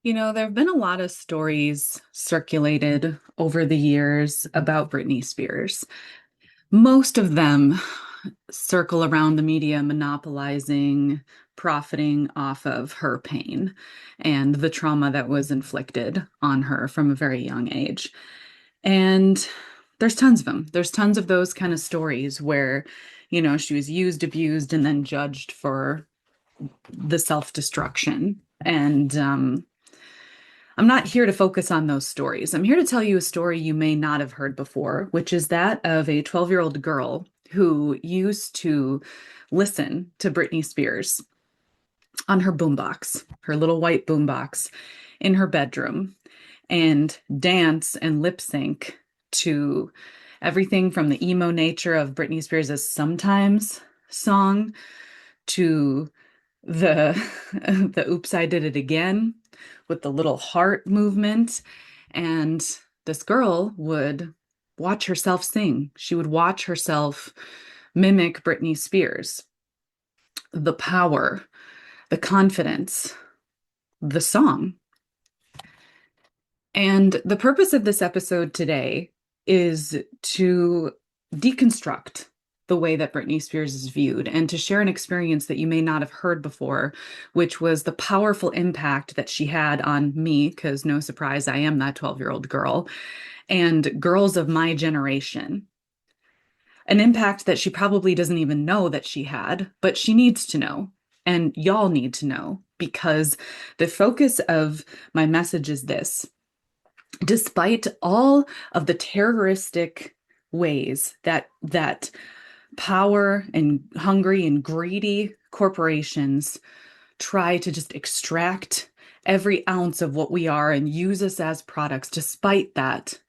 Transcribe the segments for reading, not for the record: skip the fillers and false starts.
There have been a lot of stories circulated over the years about Britney Spears. Most of them circle around the media monopolizing, profiting off of her pain and the trauma that was inflicted on her from a very young age. And there's tons of them. There's tons of those kind of stories where, she was used, abused, and then judged for the self-destruction. And I'm not here to focus on those stories. I'm here to tell you a story you may not have heard before, which is that of a 12-year-old girl who used to listen to Britney Spears on her boombox, her little white boombox in her bedroom, and dance and lip sync to everything from the emo nature of Britney Spears' Sometimes song to the the oops, I did it again with the little heart movement. And this girl would watch herself sing. She would watch herself mimic Britney Spears. The power, the confidence, the song. And the purpose of this episode today is to deconstruct the way that Britney Spears is viewed and to share an experience that you may not have heard before, which was the powerful impact that she had on me, because no surprise, I am that 12-year-old girl, and girls of my generation. An impact that she probably doesn't even know that she had, but she needs to know. And y'all need to know, because the focus of my message is this. Despite all of the terroristic ways that power and hungry and greedy corporations try to just extract every ounce of what we are and use us as products, despite that,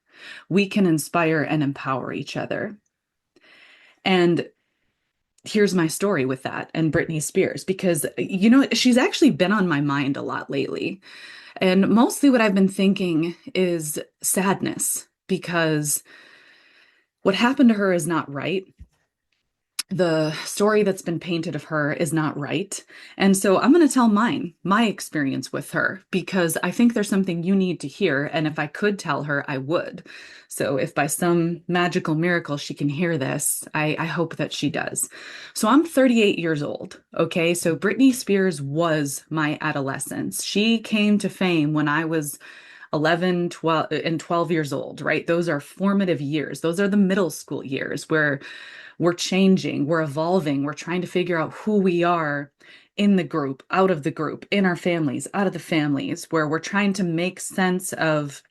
we can inspire and empower each other. And here's my story with that and Britney Spears, because, she's actually been on my mind a lot lately. And mostly what I've been thinking is sadness, because what happened to her is not right. The story that's been painted of her is not right. And so I'm going to tell my experience with her, because I think there's something you need to hear. And if I could tell her, I would. So if by some magical miracle she can hear this, I hope that she does. So I'm 38 years old. Okay. So Britney Spears was my adolescence. She came to fame when I was 11, 12, and 12 years old, right? Those are formative years. Those are the middle school years where we're changing, we're evolving, we're trying to figure out who we are in the group, out of the group, in our families, out of the families, where we're trying to make sense of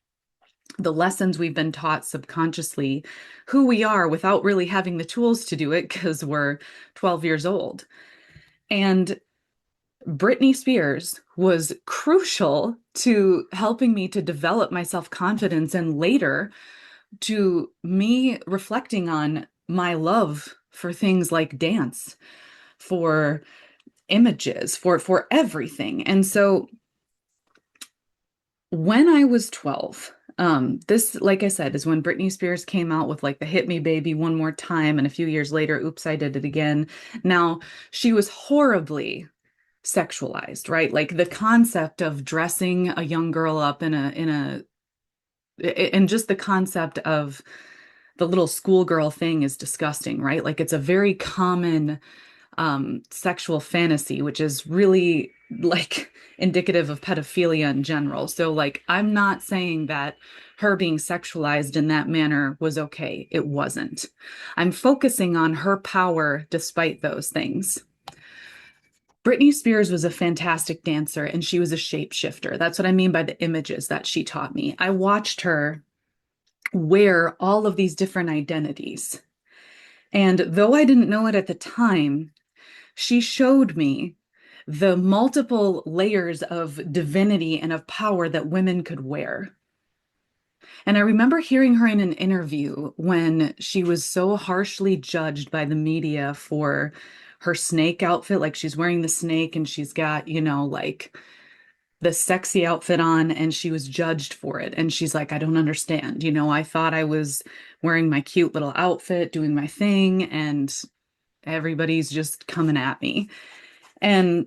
the lessons we've been taught subconsciously, who we are without really having the tools to do it because we're 12 years old. And Britney Spears was crucial to helping me to develop my self-confidence and later to me reflecting on my love for things like dance, for images, for everything. And so when I was 12, this, like I said, is when Britney Spears came out with like the Hit Me Baby One More Time, and a few years later, Oops, I Did It Again. Now, she was horribly sexualized, right? Like the concept of dressing a young girl up and just the concept of the little schoolgirl thing is disgusting, right? Like it's a very common sexual fantasy, which is really like indicative of pedophilia in general. So like I'm not saying that her being sexualized in that manner was okay. It wasn't. I'm focusing on her power despite those things. Britney Spears was a fantastic dancer and she was a shapeshifter. That's what I mean by the images that she taught me. I watched her wear all of these different identities. And though I didn't know it at the time, she showed me the multiple layers of divinity and of power that women could wear. And I remember hearing her in an interview when she was so harshly judged by the media for her snake outfit. Like she's wearing the snake and she's got, like the sexy outfit on, and she was judged for it. And she's like, I don't understand. I thought I was wearing my cute little outfit, doing my thing, and everybody's just coming at me. And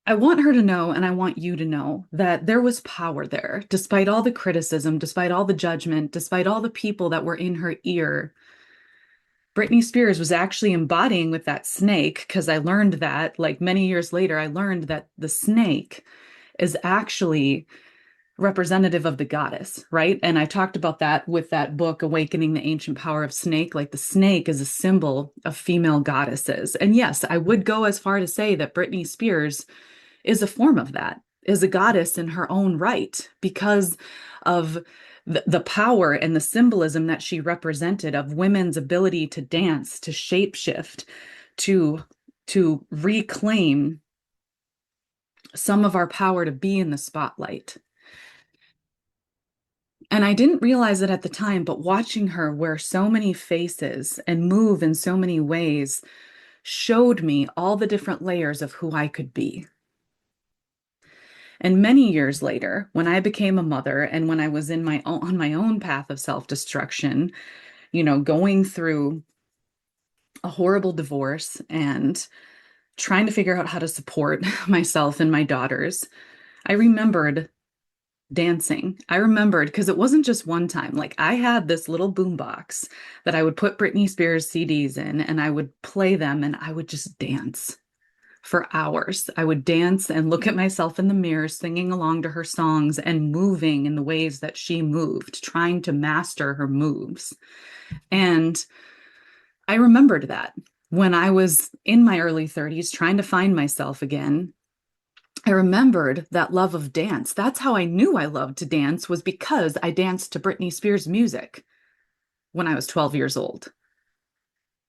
I want her to know, and I want you to know that there was power there, despite all the criticism, despite all the judgment, despite all the people that were in her ear. Britney Spears was actually embodying with that snake, because I learned that, like many years later, I learned that the snake is actually representative of the goddess, right? And I talked about that with that book, Awakening the Ancient Power of Snake. Like the snake is a symbol of female goddesses. And yes, I would go as far to say that Britney Spears is a form of that, is a goddess in her own right, because of the power and the symbolism that she represented of women's ability to dance, to shapeshift, to reclaim some of our power to be in the spotlight. And I didn't realize it at the time, but watching her wear so many faces and move in so many ways showed me all the different layers of who I could be. And many years later, when I became a mother and when I was in my own, on my own path of self-destruction, going through a horrible divorce and trying to figure out how to support myself and my daughters, I remembered dancing. I remembered because it wasn't just one time. Like I had this little boombox that I would put Britney Spears CDs in and I would play them and I would just dance for hours. I would dance and look at myself in the mirror, singing along to her songs and moving in the ways that she moved, trying to master her moves. And I remembered that when I was in my early 30s, trying to find myself again. I remembered that love of dance. That's how I knew I loved to dance, was because I danced to Britney Spears music when I was 12 years old.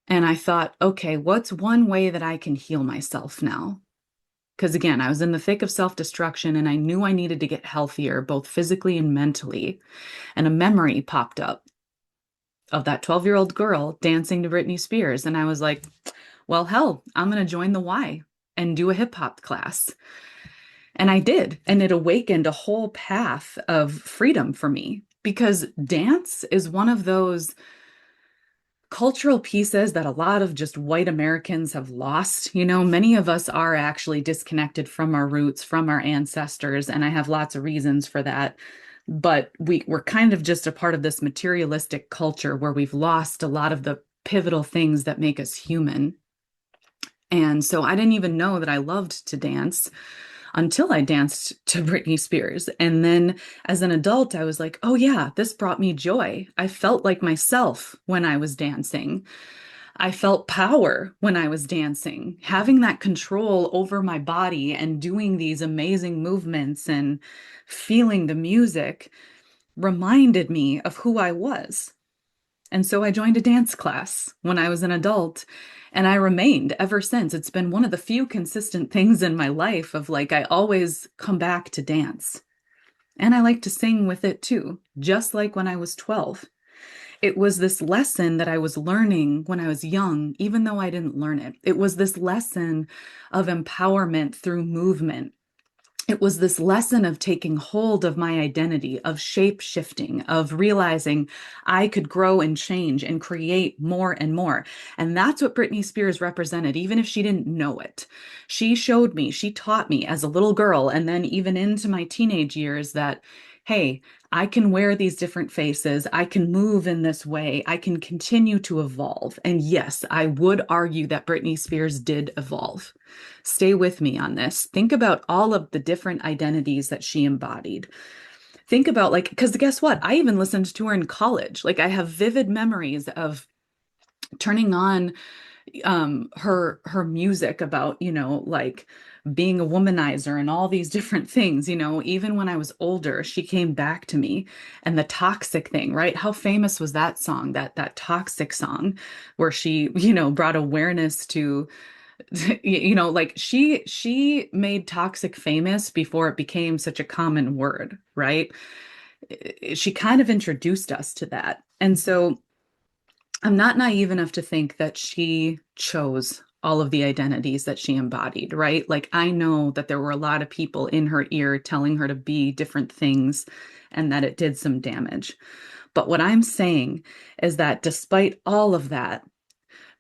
And I thought, okay, what's one way that I can heal myself now? Because again, I was in the thick of self-destruction and I knew I needed to get healthier, both physically and mentally. And a memory popped up of that 12-year-old girl dancing to Britney Spears. And I was like, well, hell, I'm going to join the Y and do a hip hop class. And I did. And it awakened a whole path of freedom for me because dance is one of those cultural pieces that a lot of just white Americans have lost. Many of us are actually disconnected from our roots, from our ancestors, and I have lots of reasons for that. But we're kind of just a part of this materialistic culture where we've lost a lot of the pivotal things that make us human. And so I didn't even know that I loved to dance until I danced to Britney Spears. And then as an adult, I was like, oh yeah, this brought me joy. I felt like myself when I was dancing. I felt power when I was dancing, having that control over my body and doing these amazing movements and feeling the music reminded me of who I was. And so I joined a dance class when I was an adult, and I remained ever since. It's been one of the few consistent things in my life of like, I always come back to dance. And I like to sing with it too, just like when I was 12. It was this lesson that I was learning when I was young, even though I didn't learn it. It was this lesson of empowerment through movement. It was this lesson of taking hold of my identity, of shape shifting, of realizing I could grow and change and create more and more. And that's what Britney Spears represented, even if she didn't know it. She showed me, she taught me as a little girl, and then even into my teenage years that, hey, I can wear these different faces. I can move in this way. I can continue to evolve. And yes, I would argue that Britney Spears did evolve. Stay with me on this. Think about all of the different identities that she embodied. Think about like, because guess what? I even listened to her in college. Like I have vivid memories of turning on her music about, like being a womanizer and all these different things, even when I was older, she came back to me. And the toxic thing, right? How famous was that song, that toxic song where she, brought awareness to like she made toxic famous before it became such a common word, right? She kind of introduced us to that. And so I'm not naive enough to think that she chose all of the identities that she embodied, right? Like I know that there were a lot of people in her ear telling her to be different things and that it did some damage. But what I'm saying is that despite all of that,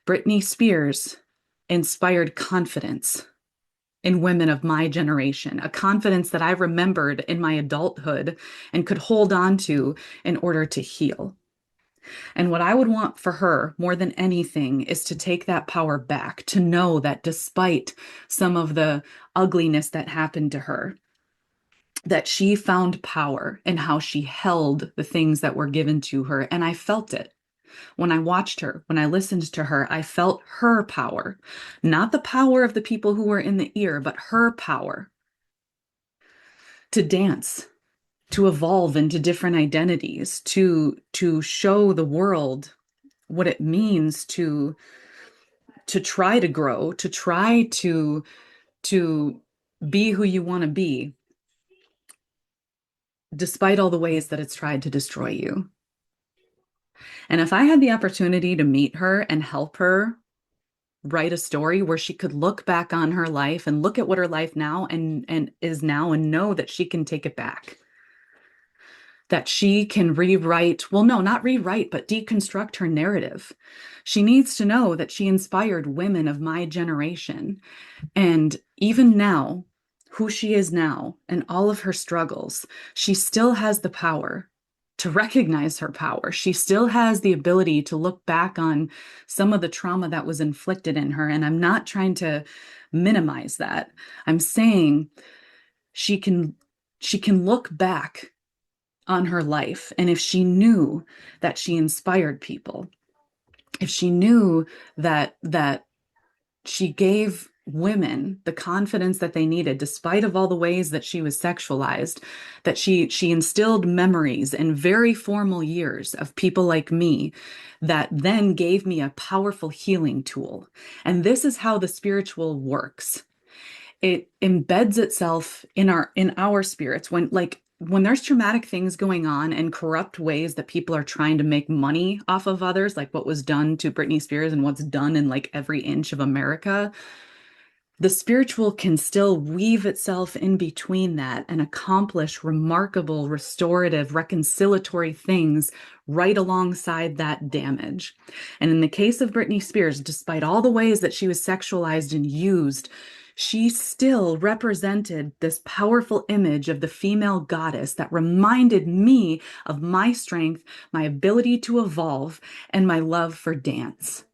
Britney Spears inspired confidence in women of my generation, a confidence that I remembered in my adulthood and could hold on to in order to heal. And what I would want for her more than anything is to take that power back, to know that despite some of the ugliness that happened to her, that she found power in how she held the things that were given to her. And I felt it. When I watched her, when I listened to her, I felt her power, not the power of the people who were in the ear, but her power to dance, to evolve into different identities, to show the world what it means to try to grow, to try to be who you want to be, despite all the ways that it's tried to destroy you. And if I had the opportunity to meet her and help her write a story where she could look back on her life and look at what her life now and is now and know that she can take it back, that she can rewrite, well, no, not rewrite, but deconstruct her narrative. She needs to know that she inspired women of my generation. And even now, who she is now and all of her struggles, she still has the power to recognize her power. She still has the ability to look back on some of the trauma that was inflicted in her. And I'm not trying to minimize that. I'm saying she can look back on her life. And if she knew that she inspired people, if she knew that she gave women the confidence that they needed, despite of all the ways that she was sexualized, that she instilled memories in very formal years of people like me that then gave me a powerful healing tool. And this is how the spiritual works. It embeds itself in our spirits when there's traumatic things going on and corrupt ways that people are trying to make money off of others, like what was done to Britney Spears and what's done in like every inch of America, the spiritual can still weave itself in between that and accomplish remarkable, restorative, reconciliatory things right alongside that damage. And in the case of Britney Spears, despite all the ways that she was sexualized and used, she still represented this powerful image of the female goddess that reminded me of my strength, my ability to evolve, and my love for dance,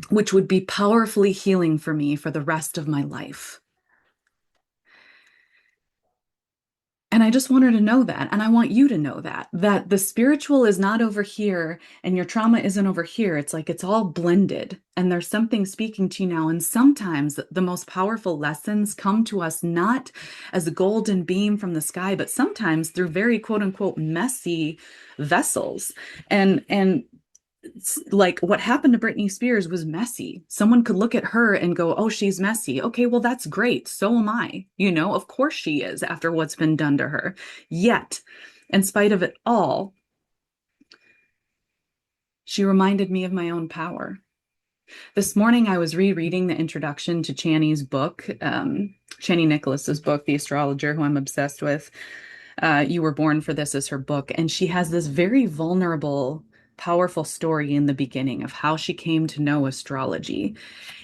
which would be powerfully healing for me for the rest of my life. And I just want her to know that. And I want you to know that the spiritual is not over here and your trauma isn't over here. It's like it's all blended and there's something speaking to you now. And sometimes the most powerful lessons come to us not as a golden beam from the sky, but sometimes through very quote unquote messy vessels. And like what happened to Britney Spears was messy. Someone could look at her and go, oh, she's messy. Okay, well, that's great. So am I. Of course she is after what's been done to her. Yet, in spite of it all, she reminded me of my own power. This morning, I was rereading the introduction to Chani's book, Chani Nicholas's book, The Astrologer, who I'm obsessed with. You Were Born for This is her book. And she has this very vulnerable, powerful story in the beginning of how she came to know astrology.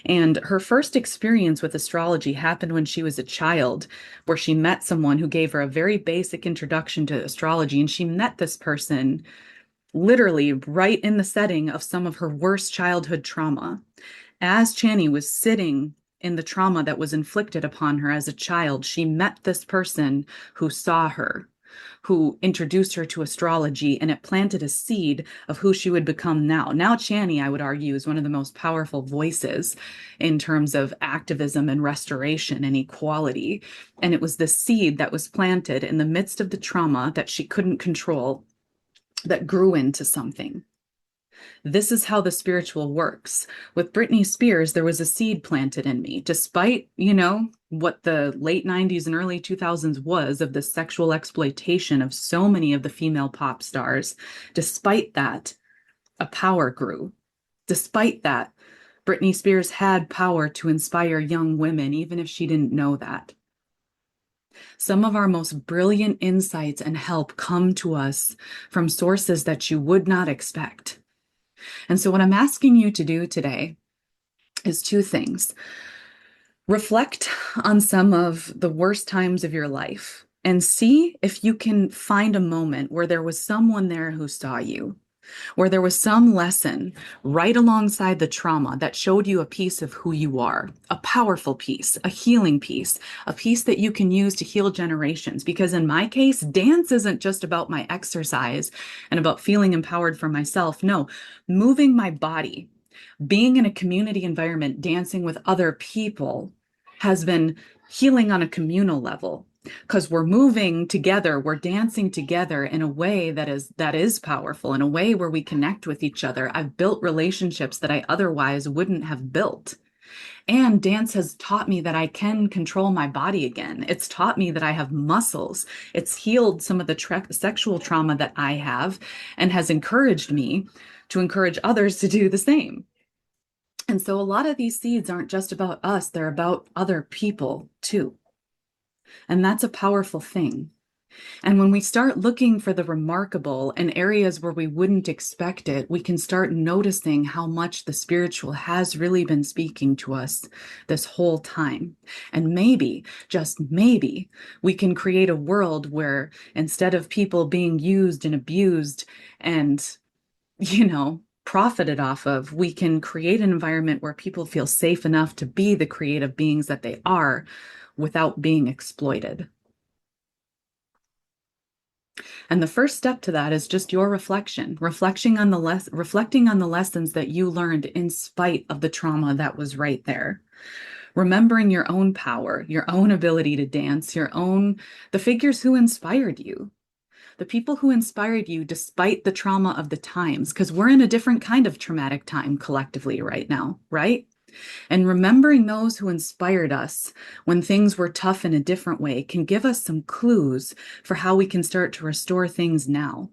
And her first experience with astrology happened when she was a child, where she met someone who gave her a very basic introduction to astrology. And she met this person literally right in the setting of some of her worst childhood trauma. As Chani was sitting in the trauma that was inflicted upon her as a child, she met this person who saw her, who introduced her to astrology, and it planted a seed of who she would become now. Now, Chani, I would argue, is one of the most powerful voices in terms of activism and restoration and equality. And it was the seed that was planted in the midst of the trauma that she couldn't control that grew into something. This is how the spiritual works. With Britney Spears, there was a seed planted in me, despite, what the late 90s and early 2000s was of the sexual exploitation of so many of the female pop stars. Despite that, a power grew. Despite that, Britney Spears had power to inspire young women, even if she didn't know that. Some of our most brilliant insights and help come to us from sources that you would not expect. And so what I'm asking you to do today is two things. Reflect on some of the worst times of your life and see if you can find a moment where there was someone there who saw you, where there was some lesson right alongside the trauma that showed you a piece of who you are, a powerful piece, a healing piece, a piece that you can use to heal generations. Because in my case, dance isn't just about my exercise and about feeling empowered for myself. No, moving my body, being in a community environment, dancing with other people has been healing on a communal level because we're moving together, we're dancing together in a way that is powerful, in a way where we connect with each other. I've built relationships that I otherwise wouldn't have built. And dance has taught me that I can control my body again. It's taught me that I have muscles. It's healed some of the sexual trauma that I have and has encouraged me to encourage others to do the same. And so a lot of these seeds aren't just about us, they're about other people too. And that's a powerful thing. And when we start looking for the remarkable in areas where we wouldn't expect it, we can start noticing how much the spiritual has really been speaking to us this whole time. And maybe, just maybe, we can create a world where instead of people being used and abused and, profited off of, we can create an environment where people feel safe enough to be the creative beings that they are without being exploited. And the first step to that is just your reflecting on the lessons that you learned in spite of the trauma that was right there. Remembering your own power, your own ability to dance, the figures who inspired you, the people who inspired you despite the trauma of the times, because we're in a different kind of traumatic time collectively right now, right? And remembering those who inspired us when things were tough in a different way can give us some clues for how we can start to restore things now.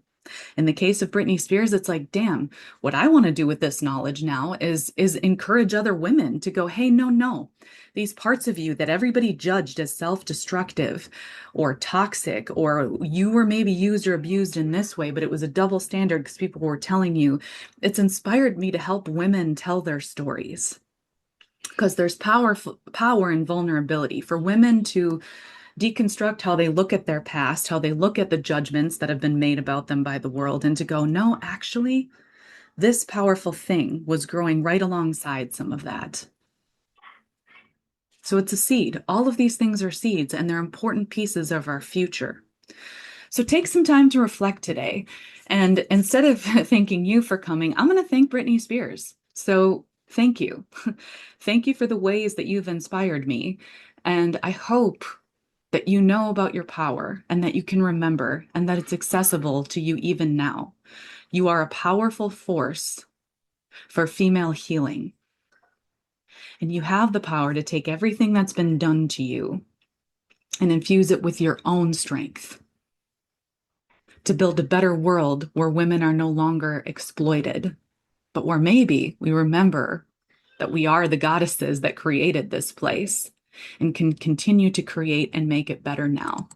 In the case of Britney Spears, it's like, damn, what I want to do with this knowledge now is encourage other women to go, hey, no, no. These parts of you that everybody judged as self-destructive or toxic, or you were maybe used or abused in this way, but it was a double standard because people were telling you, it's inspired me to help women tell their stories. Because there's power in vulnerability for women to deconstruct how they look at their past, how they look at the judgments that have been made about them by the world, and to go, no, actually, this powerful thing was growing right alongside some of that. So it's a seed. All of these things are seeds, and they're important pieces of our future. So take some time to reflect today. And instead of thanking you for coming, I'm going to thank Britney Spears. So thank you. Thank you for the ways that you've inspired me. And I hope that you know about your power and that you can remember and that it's accessible to you even now. You are a powerful force for female healing. And you have the power to take everything that's been done to you and infuse it with your own strength to build a better world where women are no longer exploited, but where maybe we remember that we are the goddesses that created this place and can continue to create and make it better now.